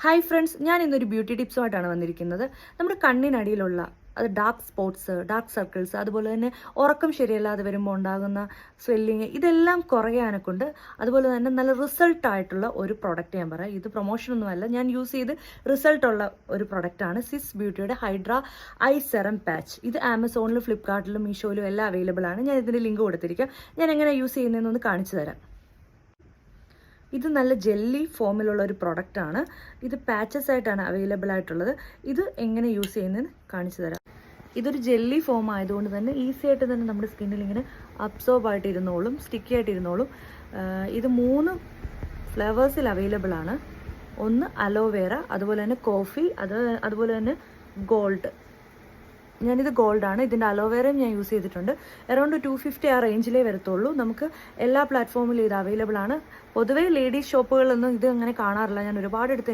Hi friends, ഞാൻ ഇന്നൊരു beauty ടിപ്സുമായിട്ടാണ് വന്നിരിക്കുന്നത്. നമ്മുടെ കണ്ണിനടിയിലുള്ള അത് ഡാർക്ക് സ്പോട്ട്സ്, ഡാർക്ക് സർക്കിൾസ്, അതുപോലെ തന്നെ ഉറക്കം ശരിയല്ലാതെ വരുമ്പോൾ ഉണ്ടാകുന്ന സ്വെല്ലിങ്, ഇതെല്ലാം കുറയാനൊക്കെയുണ്ട്. അതുപോലെ തന്നെ നല്ല റിസൾട്ടായിട്ടുള്ള ഒരു പ്രൊഡക്റ്റ് ഞാൻ പറയാം. ഇത് പ്രൊമോഷനൊന്നുമല്ല, ഞാൻ യൂസ് ചെയ്ത് റിസൾട്ടുള്ള ഒരു പ്രൊഡക്റ്റാണ് സിസ് ബ്യൂട്ടിയുടെ ഹൈഡ്ര ഐ സെറം പാച്ച്. ഇത് ആമസോണിലും ഫ്ലിപ്കാർട്ടിലും മീഷോയിലും എല്ലാം അവൈലബിൾ ആണ്. ഞാൻ ഇതിൻ്റെ ലിങ്ക് കൊടുത്തിരിക്കാം. ഞാൻ എങ്ങനെ യൂസ് ചെയ്യുന്നതെന്നൊന്ന് കാണിച്ചു തരാം. ഇത് നല്ല ജെല്ലി ഫോമിലുള്ള ഒരു പ്രൊഡക്റ്റാണ്. ഇത് പാച്ചസ് ആയിട്ടാണ് അവൈലബിൾ ആയിട്ടുള്ളത്. ഇത് എങ്ങനെ യൂസ് ചെയ്യുന്നതെന്ന് കാണിച്ചു തരാം. ഇതൊരു ജെല്ലി ഫോം ആയതുകൊണ്ട് തന്നെ ഈസി ആയിട്ട് തന്നെ നമ്മുടെ സ്കിന്നിൽ ഇങ്ങനെ അബ്സോർബ് ആയിട്ട് ഇരുന്നോളും, സ്റ്റിക്കി ആയിട്ട് ഇരുന്നോളും. ഇത് 3 ഫ്ലേവേഴ്സിൽ അവൈലബിൾ ആണ്. ഒന്ന് അലോവേറ, അതുപോലെ തന്നെ കോഫി, അതുപോലെ തന്നെ ഗോൾഡ്. ഞാനിത് ഗോൾഡാണ്. ഇതിൻ്റെ അലോവേറയും ഞാൻ യൂസ് ചെയ്തിട്ടുണ്ട്. അറൗണ്ട് 250 ആ റേഞ്ചിലേ വരത്തുള്ളൂ. നമുക്ക് എല്ലാ പ്ലാറ്റ്ഫോമിലും ഇത് അവൈലബിൾ ആണ്. പൊതുവേ ലേഡീസ് ഷോപ്പുകളിലൊന്നും ഇത് അങ്ങനെ കാണാറില്ല. ഞാൻ ഒരുപാട് എടുത്ത്